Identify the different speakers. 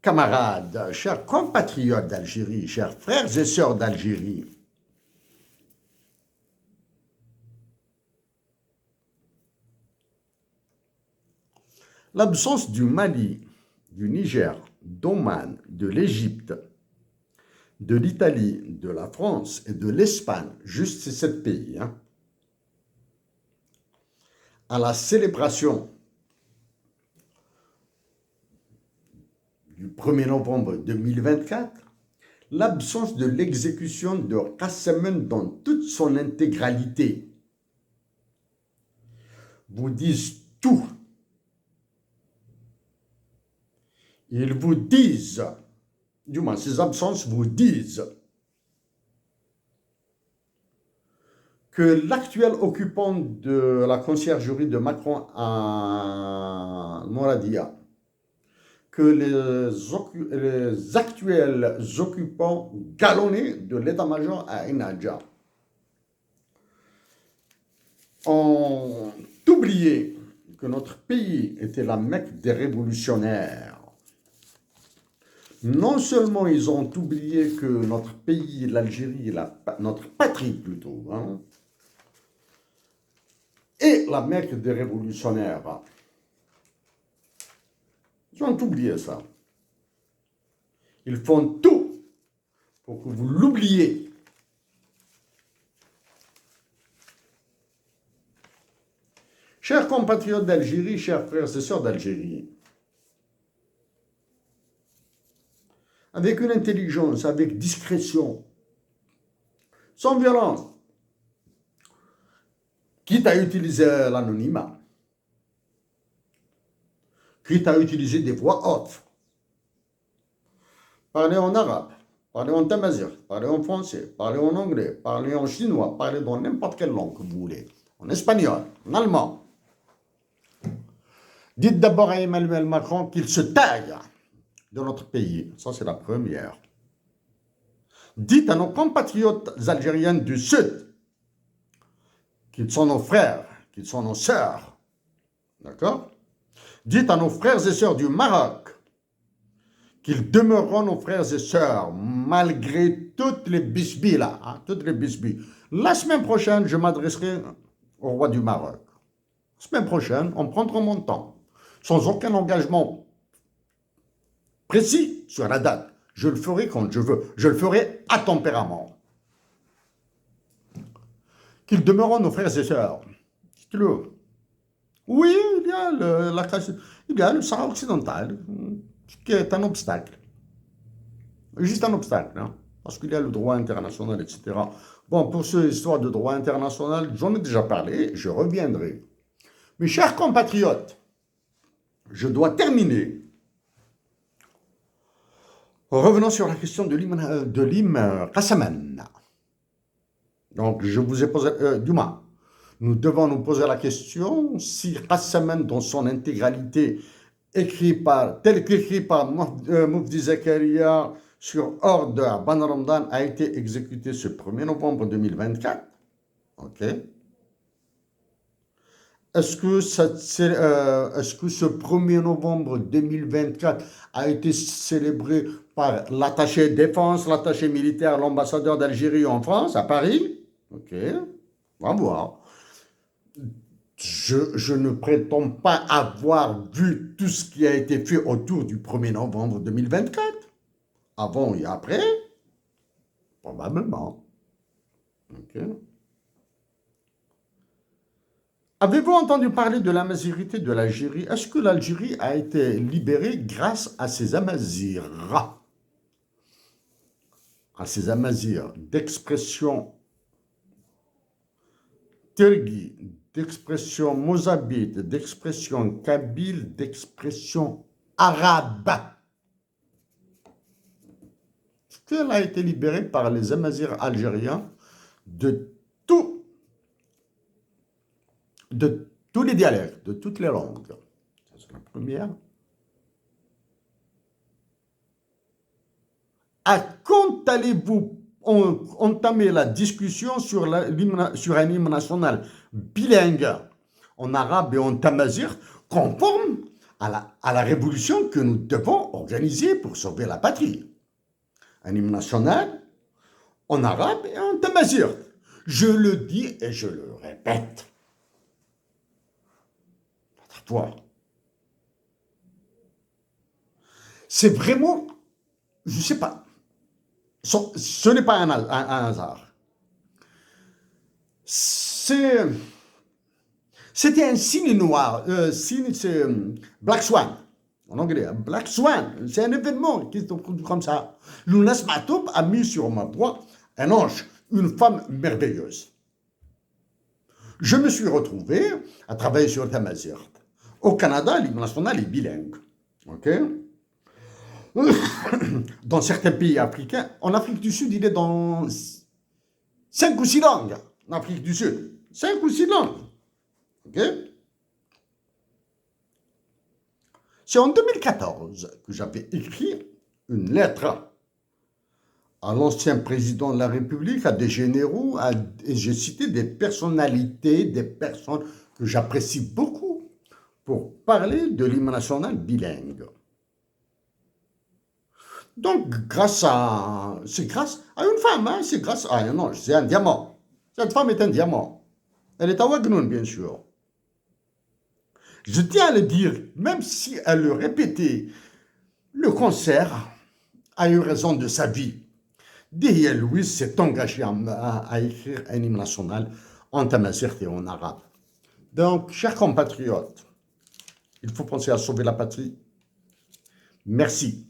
Speaker 1: camarades, chers compatriotes d'Algérie, chers frères et sœurs d'Algérie, l'absence du Mali, du Niger, d'Oman, de l'Égypte, de l'Italie, de la France et de l'Espagne, juste ces 7 pays, à la célébration du 1er novembre 2024, l'absence de l'exécution de Kassamen dans toute son intégralité vous disent tout. Ils vous disent, du moins ces absences vous disent que l'actuel occupant de la conciergerie de Macron à Moradia, que les actuels occupants galonnés de l'état-major à Enadja ont oublié que notre pays était la Mecque des révolutionnaires. Non seulement ils ont oublié que notre pays, l'Algérie, notre patrie plutôt, est la Mecque des révolutionnaires. Ils ont oublié ça. Ils font tout pour que vous l'oubliez. Chers compatriotes d'Algérie, chers frères et sœurs d'Algérie, avec une intelligence, avec discrétion, sans violence, quitte à utiliser l'anonymat, quitte à utiliser des voix hautes, parler en arabe, parler en tamazight, parler en français, parler en anglais, parler en chinois, parler dans n'importe quelle langue que vous voulez, en espagnol, en allemand. Dites d'abord à Emmanuel Macron qu'il se taille de notre pays. Ça, c'est la première. Dites à nos compatriotes algériens du Sud qu'ils sont nos frères, qu'ils sont nos sœurs. D'accord? Dites à nos frères et sœurs du Maroc qu'ils demeureront nos frères et sœurs malgré toutes les bisbilles là, toutes les bisbilles. La semaine prochaine, je m'adresserai au roi du Maroc. La semaine prochaine, on prendra mon temps, sans aucun engagement précis sur la date. Je le ferai quand je veux. Je le ferai à tempérament. Qu'ils demeurent nos frères et sœurs. Dites-le. Oui, il y a le Sahara occidental, qui est un obstacle. Juste un obstacle, parce qu'il y a le droit international, etc. Bon, pour cette histoire de droit international, j'en ai déjà parlé, je reviendrai. Mes chers compatriotes, je dois terminer. Revenons sur la question de l'hymne Kassamen. Donc, je vous ai posé, Douma, nous devons nous poser la question si Kassamen dans son intégralité, tel qu'écrit par Mufti Zakaria sur ordre à Ban Ramadan, a été exécuté ce 1er novembre 2024. Ok. Est-ce que ce 1er novembre 2024 a été célébré par l'attaché défense, l'attaché militaire, l'ambassadeur d'Algérie en France, à Paris? Ok, on va voir. Je ne prétends pas avoir vu tout ce qui a été fait autour du 1er novembre 2024. Avant et après, probablement. Ok. Avez-vous entendu parler de l'amazirité de l'Algérie? Est-ce que l'Algérie a été libérée grâce à ces amazirs? À ces amazirs d'expression tergui, d'expression mozabite, d'expression kabyle, d'expression arabe. Est-ce qu'elle a été libérée par les amazirs algériens de tous les dialectes, de toutes les langues? C'est la première. À quand allez-vous entamer la discussion sur un hymne national bilingue en arabe et en tamazight, conforme à la révolution que nous devons organiser pour sauver la patrie. Un hymne national en arabe et en tamazight. Je le dis et je le répète. L'autre fois. C'est vraiment, je ne sais pas, ce n'est pas un hasard. C'était un signe noir, signe, c'est Black Swan, en anglais. Black Swan, c'est un événement qui est comme ça. Lounas Matoub a mis sur ma voie un ange, une femme merveilleuse. Je me suis retrouvé à travailler sur Tamazight. Au Canada, l'hymne national est bilingue. OK? Dans certains pays africains, en Afrique du Sud, il est dans 5 ou 6 langues. En Afrique du Sud, 5 ou 6 langues. OK? C'est en 2014 que j'avais écrit une lettre à l'ancien président de la République, à des généraux, et j'ai cité des personnalités, des personnes que j'apprécie beaucoup pour parler de l'hymne national bilingue. Donc, c'est grâce à une femme, hein, c'est grâce à un ange, c'est un diamant. Cette femme est un diamant. Elle est à Wagnoun, bien sûr. Je tiens à le dire, même si elle le répétait, le concert a eu raison de sa vie. Dihya Louis s'est engagé à écrire un hymne national en tamazight et en arabe. Donc, chers compatriotes, il faut penser à sauver la patrie. Merci.